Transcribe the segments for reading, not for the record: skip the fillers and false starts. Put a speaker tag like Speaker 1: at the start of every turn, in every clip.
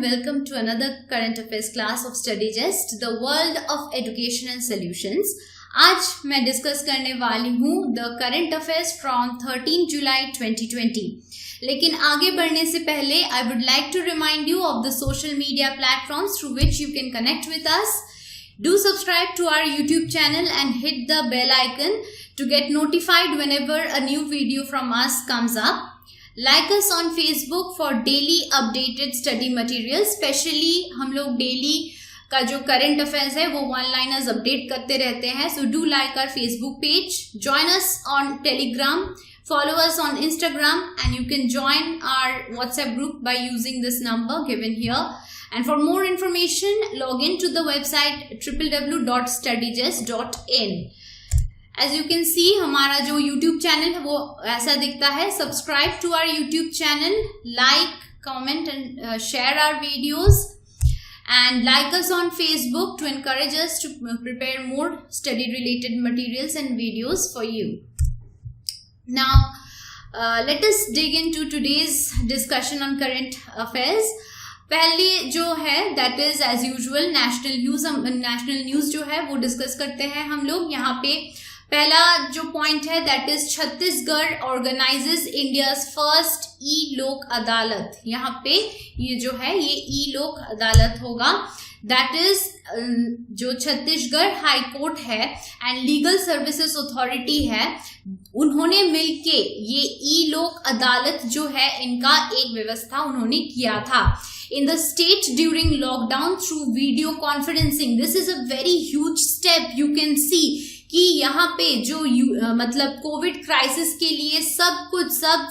Speaker 1: and welcome to another current affairs class of StudyGest, the world of education and solutions. आज मैं discuss करने वाली हूँ the current affairs from 13 July 2020. लेकिन आगे बढ़ने से पहले I would like to remind you of the social media platforms through which you can connect with us. Do subscribe to our YouTube channel and hit the bell icon to get notified whenever a new video from us comes up. Like us on Facebook for daily updated study materials. Especially हम लोग daily का जो current affairs है वो one-liners update करते रहते हैं. So do like our Facebook page. Join us on Telegram. Follow us on Instagram and you can join our WhatsApp group by using this number given here. And for more information, log in to the website www.studygest.in. As you can see, हमारा जो YouTube channel है वो ऐसा दिखता है. Subscribe to our YouTube channel, like, comment and share our videos. And like us on Facebook to encourage us to prepare more study-related materials and videos for you. Now, let us dig into today's discussion on current affairs. पहले जो है that is as usual national news जो है वो discuss करते हैं हम लोग. यहाँ पे पहला जो पॉइंट है that is Chhattisgarh organises India's first e Lok Adalat. यहाँ पे ये जो है ये ई लोक अदालत होगा. दैट इज जो छत्तीसगढ़ हाई कोर्ट है एंड लीगल सर्विसेज अथॉरिटी है, उन्होंने मिलके ये ई लोक अदालत जो है इनका एक व्यवस्था उन्होंने किया था in the state during lockdown through video conferencing. This is a very huge step. You can see कि यहाँ पे जो मतलब कोविड क्राइसिस के लिए सब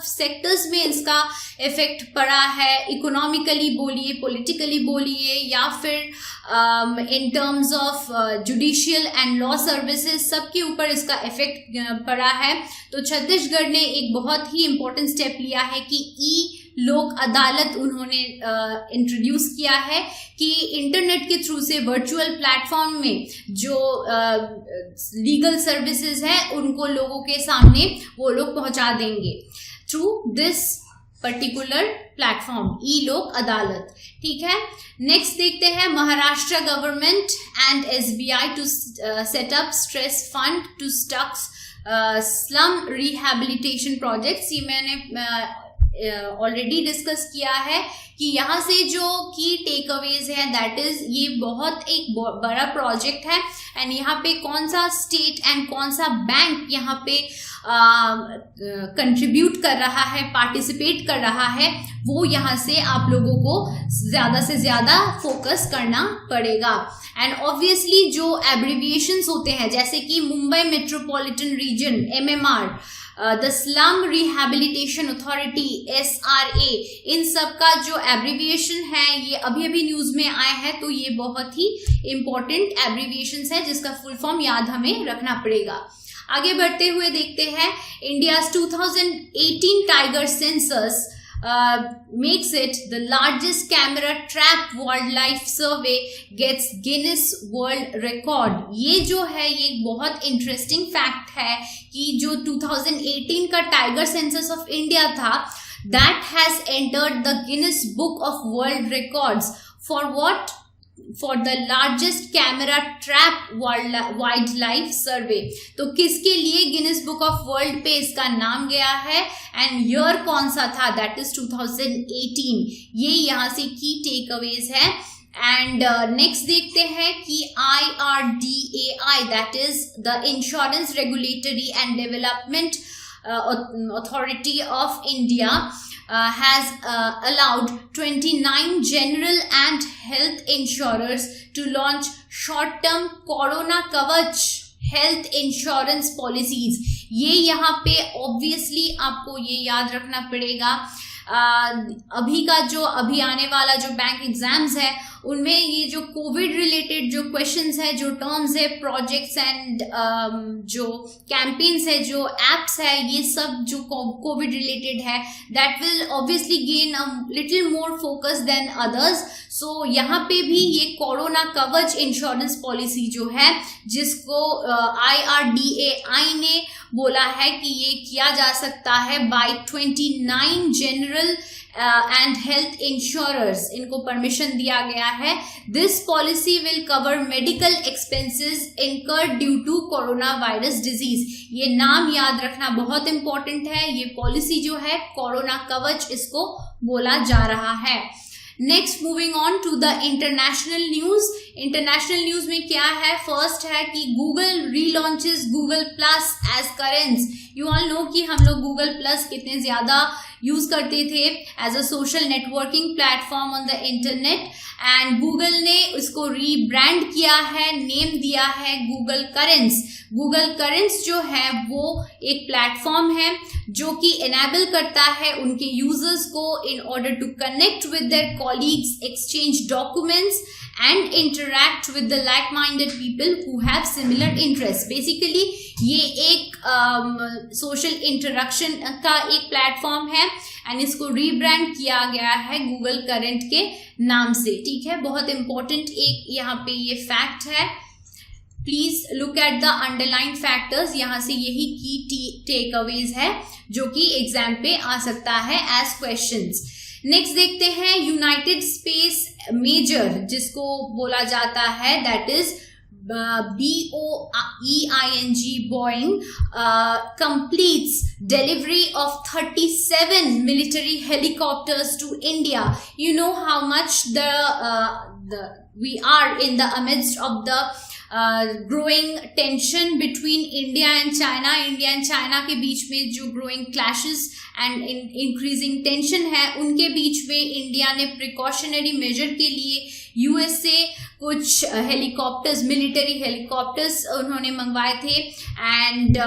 Speaker 1: सेक्टर्स में इसका इफेक्ट पड़ा है. इकोनॉमिकली बोलिए, पॉलिटिकली बोलिए या फिर in terms of judicial and law services, सबके ऊपर इसका इफेक्ट पड़ा है. तो छत्तीसगढ़ ने एक बहुत ही इम्पोर्टेंट स्टेप लिया है कि ई लोक अदालत उन्होंने इंट्रोड्यूस किया है कि इंटरनेट के थ्रू से वर्चुअल प्लेटफॉर्म में जो लीगल सर्विसेज है उनको लोगों के सामने वो लोग पहुंचा देंगे through this particular platform e Lok Adalat. ठीक है, नेक्स्ट देखते हैं Maharashtra government and SBI to set up stress fund to stuck slum rehabilitation projects. ये मैंने ऑलरेडी डिस्कस किया है कि यहाँ से जो की टेक अवेज है दैट इज ये बहुत एक बड़ा प्रोजेक्ट है एंड यहाँ पे कौन सा स्टेट एंड कौन सा बैंक यहाँ पे कंट्रीब्यूट कर रहा है, पार्टिसिपेट कर रहा है, वो यहाँ से आप लोगों को ज़्यादा से ज़्यादा फोकस करना पड़ेगा. एंड ऑब्वियसली जो एब्रिविएशंस होते हैं जैसे कि Mumbai metropolitan region MMR, the slum rehabilitation authority SRA, इन सब का जो एब्रिविएशन है ये अभी न्यूज में आए हैं. तो ये बहुत ही इंपॉर्टेंट एब्रिविएशंस है जिसका फुल फॉर्म याद हमें रखना पड़ेगा. आगे बढ़ते हुए देखते हैं India's 2018 tiger census makes it the largest camera trap wildlife survey gets Guinness World Record. ये जो है ये बहुत इंटरेस्टिंग फैक्ट है कि जो 2018 का टाइगर सेंसस ऑफ इंडिया था that has entered the Guinness Book of World Records for what? For the largest camera trap wildlife survey. तो किसके लिए गिनीज बुक ऑफ वर्ल्ड पे इसका नाम गया है एंड ईयर कौन सा था? That is 2018. ये यहाँ से की टेक अवेज है. एंड नेक्स्ट देखते हैं कि IRDAI that is the insurance regulatory and development authority of India has allowed 29 general and health insurers to launch short-term Corona Kavach health insurance policies. ये यहाँ पे obviously आपको ये याद रखना पड़ेगा. अभी का जो अभी आने वाला जो बैंक एग्जाम्स है उनमें ये जो कोविड रिलेटेड जो क्वेश्चंस है, जो टर्म्स है, प्रोजेक्ट्स एंड जो कैंपेन्स है, जो एप्स है, ये सब जो कोविड रिलेटेड है that will obviously gain a little more focus than others. So यहाँ पे भी ये कोरोना कवच इंश्योरेंस पॉलिसी जो है जिसको IRDAI ने बोला है कि ये किया जा सकता है by 29 general and health insurers, इनको परमिशन दिया गया है। This policy will cover medical expenses incurred due to corona virus disease. ये नाम याद रखना बहुत इंपॉर्टेंट है। ये पॉलिसी जो है कोरोना कवच इसको बोला जा रहा है। Next moving on to the international news. International news में क्या है? फर्स्ट है कि Google relaunches Google plus as currents. You all know कि हम लोग गूगल प्लस कितने ज्यादा यूज करते थे as a social networking platform on the internet, and Google ने इसको रीब्रांड किया है, नेम दिया है गूगल करेंस। गूगल करेंस जो है वो एक प्लेटफॉर्म है जो कि एनेबल करता है उनके यूजर्स को in order to connect with their colleagues, exchange documents and interact with the like-minded people who have similar interests. Basically ये एक social interaction का एक प्लेटफॉर्म है एंड इसको रीब्रांड किया गया है गूगल करेंट के नाम से। ठीक है, बहुत इंपॉर्टेंट एक यहाँ पे ये फैक्ट है। Please look at the underline factors, यहाँ से यही की टेक अवेज है जो कि एग्जाम पे आ सकता है एज क्वेश्चंस। नेक्स्ट देखते हैं यूनाइटेड स्पेस मेजर, जिसको बोला जाता है that is BOEING Boeing completes delivery of 37 military helicopters to India. You know how much we are in the amidst of the growing tension between India and China. India and China के बीच में जो growing clashes and increasing tension है, उनके बीच में India ने precautionary major के लिए USA कुछ हेलीकॉप्टर्स, मिलिट्री हेलीकॉप्टर्स उन्होंने मंगवाए थे, and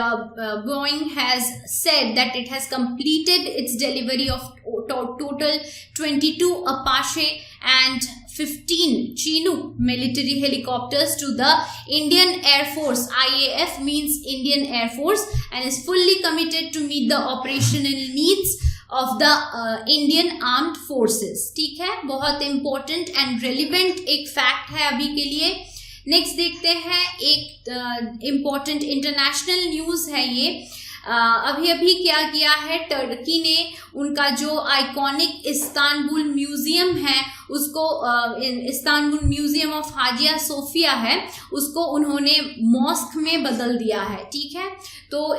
Speaker 1: Boeing has said that it has completed it's delivery of total 22 Apache and 15 Chinook military helicopters to the Indian Air Force. IAF means Indian Air Force and is fully committed to meet the operational needs of the Indian Armed Forces. ठीक है, बहुत important and relevant एक fact है अभी के लिए। Next देखते हैं, एक important international news है ये। अभी क्या किया है, टर्की ने उनका जो आइकॉनिक इस्तांबुल म्यूजियम है उसको, Istanbul museum of Hagia Sophia है, उसको उन्होंने मॉस्क में बदल दिया है। ठीक है, तो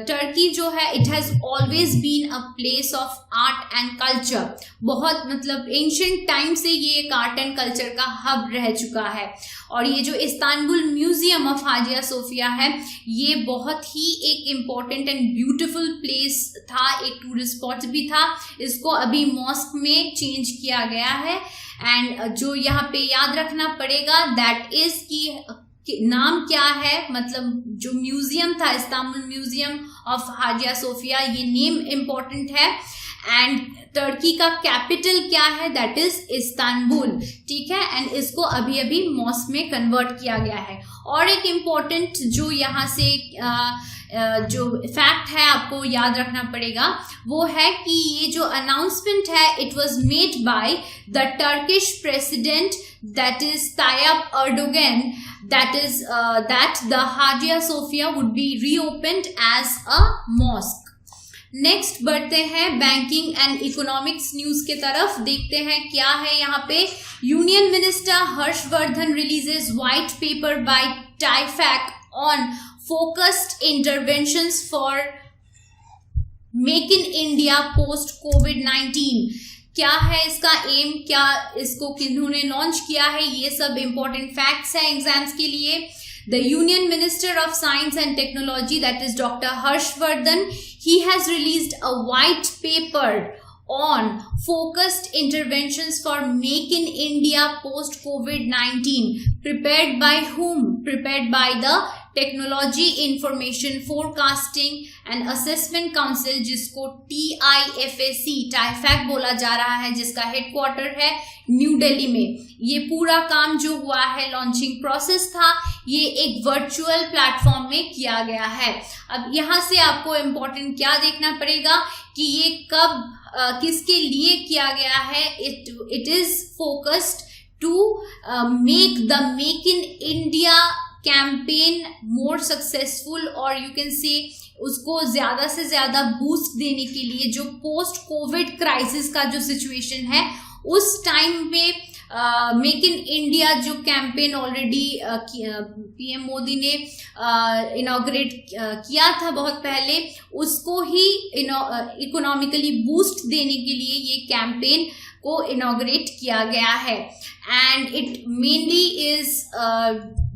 Speaker 1: टर्की जो है it has always been a place of art and culture. बहुत मतलब एंशिएंट टाइम से ये एक आर्ट एंड कल्चर का हब रह चुका है, और ये जो Istanbul museum of Hagia Sophia है ये बहुत ही एक इम्पॉर्टेंट एंड ब्यूटिफुल प्लेस था, एक टूरिस्ट स्पॉट भी था। इसको अभी मॉस्क में चेंज किया गया है, एंड जो यहाँ पे याद रखना पड़ेगा दैट इज कि नाम क्या है, मतलब जो म्यूजियम था Istanbul museum of Hagia Sophia, ये नेम इम्पॉर्टेंट है, एंड टर्की का कैपिटल क्या है दैट इज इस्तांबुल। ठीक है, एंड इसको अभी मॉस्क में कन्वर्ट किया गया है। और एक इम्पॉर्टेंट जो यहाँ से जो फैक्ट है आपको याद रखना पड़ेगा वो है कि ये जो अनाउंसमेंट है it was made by the Turkish president that is Tayyip Erdogan, that is that the Hagia Sophia would be reopened as a mosque. Next बढ़ते हैं बैंकिंग एंड इकोनॉमिक्स न्यूज के तरफ, देखते हैं क्या है यहाँ पे। Union minister Harshvardhan releases white paper by TIFAC on focused interventions for make in India post कोविड-19। क्या है इसका एम, क्या इसको किन्होंने लॉन्च किया है, ये सब इंपॉर्टेंट फैक्ट्स हैं एग्जाम्स के लिए। The union minister of science and technology that is doctor Harshvardhan, he has released a white paper on focused interventions for Make in India post COVID-19. Prepared by whom? Prepared by the technology information forecasting and assessment council, जिसको टाइफैक बोला जा रहा है, जिसका headquarter है new Delhi में। ये पूरा काम जो हुआ है, लॉन्चिंग प्रोसेस था, ये एक वर्चुअल प्लेटफॉर्म में किया गया है। अब यहाँ से आपको इम्पोर्टेंट क्या देखना पड़ेगा कि ये कब किसके लिए किया गया है। It is focused to make in India campaign more successful, और यू कैन से उसको ज्यादा से ज्यादा बूस्ट देने के लिए जो पोस्ट कोविड क्राइसिस का जो सिचुएशन है उस टाइम पे मेक इन इंडिया जो कैंपेन ऑलरेडी पीएम मोदी ने इनॉग्रेट किया था बहुत पहले, उसको ही इकोनॉमिकली बूस्ट देने के लिए ये कैंपेन को इनॉग्रेट किया गया है। And it mainly is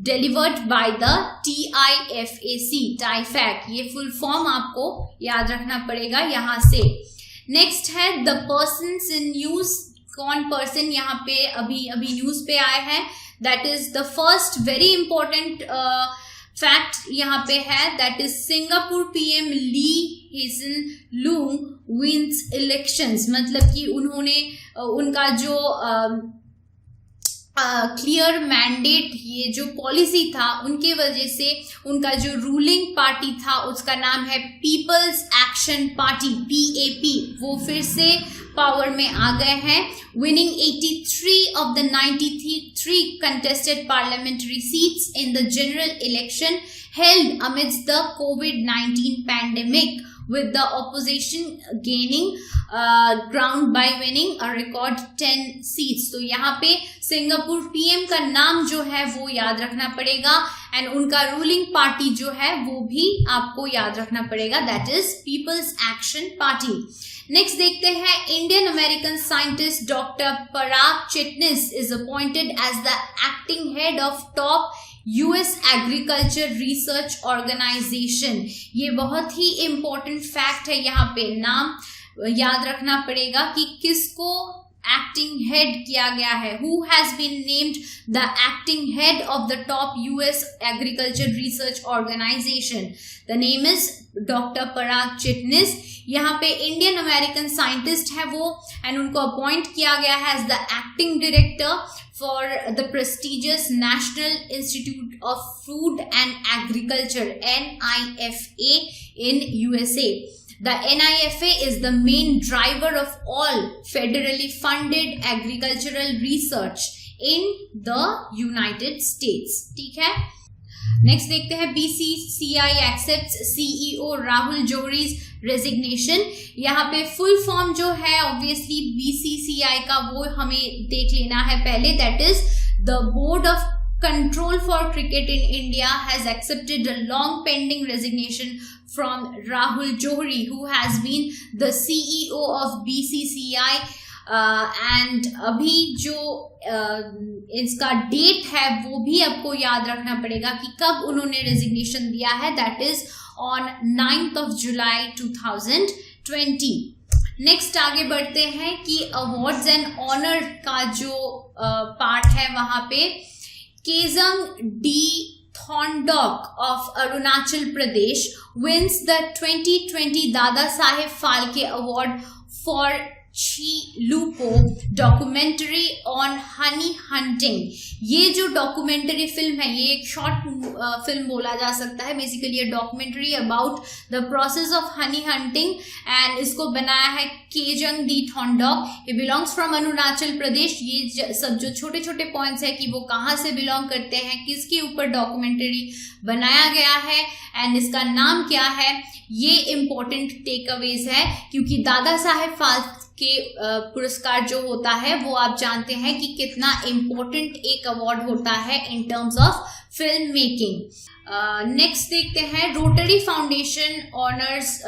Speaker 1: delivered by the TIFAC, ये फुल फॉर्म आपको याद रखना पड़ेगा यहाँ से। नेक्स्ट है द पर्सन्स इन न्यूज। कौन पर्सन यहाँ पे अभी न्यूज पे आए हैं, that is the first very important fact यहाँ पे है, that is Singapore PM Lee Hsien Loong wins elections. मतलब कि उन्होंने उनका जो क्लियर मैंडेट, ये जो पॉलिसी था उनके वजह से उनका जो रूलिंग पार्टी था उसका नाम है पीपल्स एक्शन पार्टी PAP, वो फिर से पावर में आ गए हैं, winning 83 of the 93 contested parliamentary seats in the general election held amidst the COVID-19 pandemic, with the opposition gaining ground by winning a record 10 seats। तो यहाँ पे सिंगापुर पीएम का नाम जो है वो याद रखना पड़ेगा, एंड उनका रूलिंग पार्टी जो है वो भी आपको याद रखना पड़ेगा, that is people's action party. Next देखते हैं, Indian American scientist doctor Parag Chitnis is appointed as the acting head of top US agriculture research organisation. ये बहुत ही इंपॉर्टेंट फैक्ट है, यहाँ पे नाम याद रखना पड़ेगा कि किसको एक्टिंग हेड किया गया है, who has been named the acting head of the top US agriculture research organisation. The name is doctor Parag Chitnis. यहाँ पे इंडियन अमेरिकन साइंटिस्ट है वो, एंड उनको अपॉइंट किया गया है as the acting director for the prestigious National Institute of Food and Agriculture NIFA in USA. The NIFA is the main driver of all federally funded agricultural research in the United States। ठीक है, next देखते हैं, BCCI accepts CEO Rahul Johri's resignation. यहाँ पे full form जो है obviously BCCI का वो हमें देख लेना है पहले, that is the board of control for cricket in India has accepted a long pending resignation from Rahul Johri who has been the CEO of BCCI। And अभी जो इसका डेट है वो भी आपको याद रखना पड़ेगा कि कब उन्होंने रेजिग्नेशन दिया है, that is on 9th of July 2020। Next आगे बढ़ते हैं कि अवार्ड्स एंड ऑनर का जो पार्ट है वहां पे Kezang D Thongdok of Arunachal Pradesh wins the 2020 Dada Saheb Phalke award for Chilupo documentary on honey hunting. ये जो डॉक्यूमेंट्री फिल्म है ये एक शॉर्ट फिल्म बोला जा सकता है, बेसिकली ये documentary about the process of honey hunting, and इसको बनाया है केजंग डी थॉन्डॉक। ये बिलोंग्स फ्रॉम अरुणाचल प्रदेश। ये सब जो छोटे छोटे पॉइंट्स है कि वो कहाँ से बिलोंग करते हैं, किसके ऊपर डॉक्यूमेंट्री बनाया गया है एंड इसका नाम क्या है, ये इंपॉर्टेंट टेक अवेज है, क्योंकि दादा साहेब फाल्के पुरस्कार जो होता है वो आप जानते हैं कि कितना इंपॉर्टेंट एक अवार्ड होता है in terms of film making. Next देखते हैं, rotary foundation honours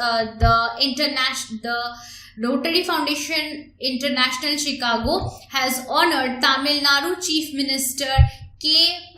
Speaker 1: the Rotary Foundation International Chicago has honored Tamil Nadu Chief Minister K.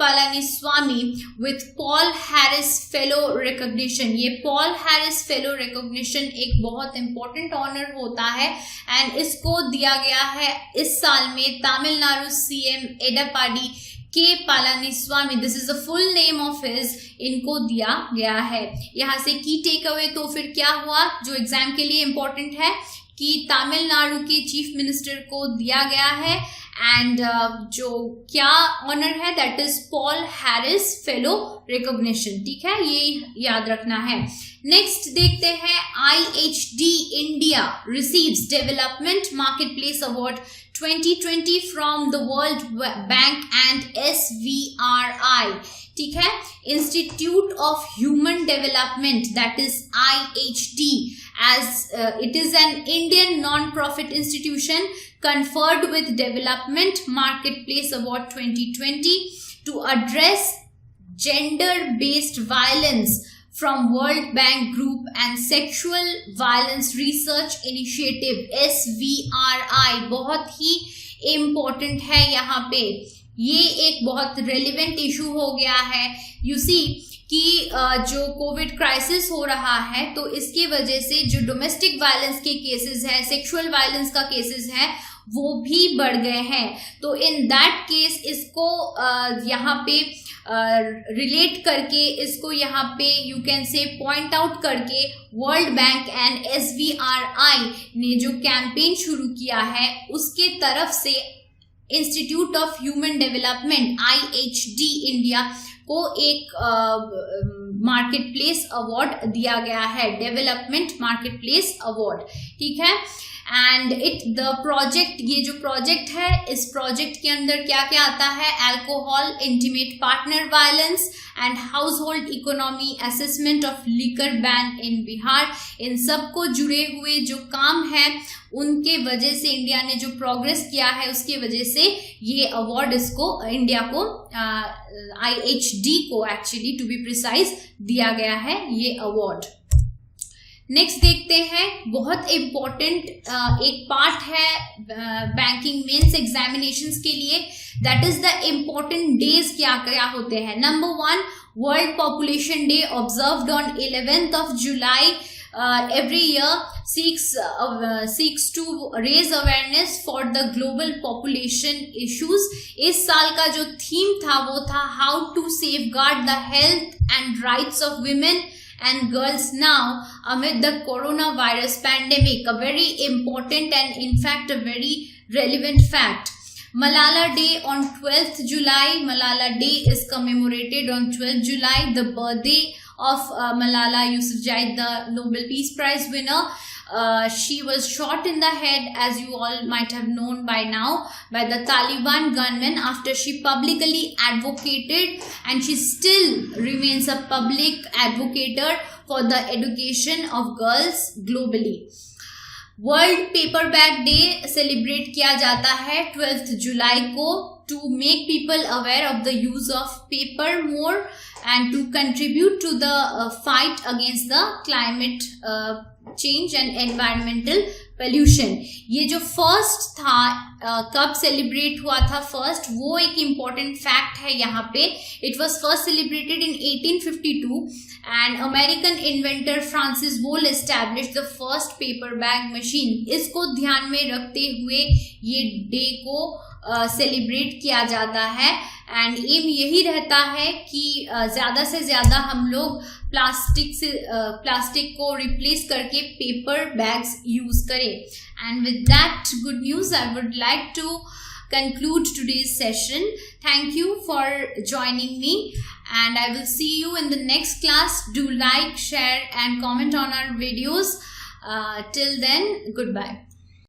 Speaker 1: Palaniswamy with Paul Harris Fellow Recognition। ये Paul Harris Fellow Recognition एक बहुत important honor होता है and इसको दिया गया है इस साल में तमिलनाडु CM एडप्पाडी के Palaniswami, this is the full name of his, इनको दिया गया है। यहाँ से की टेक अवे तो फिर क्या हुआ जो एग्जाम के लिए इंपॉर्टेंट है कि तमिलनाडु के चीफ मिनिस्टर को दिया गया है एंड जो क्या ऑनर है that is Paul Harris fellow recognition. ठीक है, ये याद रखना है। नेक्स्ट देखते हैं, IHD India receives development marketplace award 2020 from the world bank and SVRI। ठीक है. Institute of human development, that is IHD, as it is an Indian non-profit institution, conferred with Development Marketplace Award 2020 to address gender-based violence from World Bank Group and Sexual Violence Research Initiative, SVRI. बहुत ही important है यहाँ पे, ये एक बहुत relevant issue हो गया है. यू सी कि जो कोविड क्राइसिस हो रहा है, तो इसकी वजह से जो डोमेस्टिक वायलेंस के केसेस है, सेक्सुअल वायलेंस का केसेस है, वो भी बढ़ गए हैं. तो इन दैट केस इसको यहाँ पे रिलेट करके, इसको यहाँ पे यू कैन से पॉइंट आउट करके वर्ल्ड बैंक एंड SVRI ने जो कैंपेन शुरू किया है, उसके तरफ से institute of human development IHD India को एक मार्केट प्लेस अवार्ड दिया गया है, डेवलपमेंट मार्केट प्लेस अवार्ड. ठीक है. एंड द प्रोजेक्ट, ये जो प्रोजेक्ट है, इस प्रोजेक्ट के अंदर क्या क्या आता है? Alcohol, intimate partner violence and household economy assessment of liquor ban in Bihar. इन सब को जुड़े हुए जो काम है, उनके वजह से इंडिया ने जो प्रोग्रेस किया है, उसके वजह से ये अवार्ड इसको इंडिया को IHD को एक्चुअली टू बी प्रिसाइज दिया गया है ये अवार्ड. नेक्स्ट देखते हैं, बहुत इम्पोर्टेंट एक पार्ट है बैंकिंग मेंस एग्जामिनेशंस के लिए, that is the important days. क्या क्या होते हैं? Number 1, world population day observed on 11th of July every year, seeks to raise awareness for the global population issues. इस साल का जो थीम था वो था how to safeguard the health and rights of women and girls now amid the coronavirus pandemic. A very important and in fact a very relevant fact. Malala Day on 12th July. Malala Day is commemorated on 12th July, the birthday of Malala Yousafzai, the Nobel Peace Prize winner. She was shot in the head, as you all might have known by now, by the Taliban gunmen after she publicly advocated, and she still remains a public advocator for the education of girls globally. World paper bag day celebrate किया जाता है 12th जुलाई को, to make people aware of the use of paper more and to contribute to the fight against the climate change and environmental pollution. ये जो first था, कब celebrate हुआ था फर्स्ट, वो एक इम्पॉर्टेंट फैक्ट है यहाँ पे. It was first celebrated in 1852 and American inventor Francis Boal established the first paper bag machine. इसको ध्यान में रखते हुए ये डे को सेलिब्रेट किया जाता है, एंड एम यही रहता है कि ज़्यादा से ज़्यादा हम लोग प्लास्टिक को रिप्लेस करके पेपर बैग्स यूज़ करें. And with that good news I would like to conclude today's session. Thank you for joining me, and I will see you in the next class. Do like, share and comment on our videos. Till then, goodbye.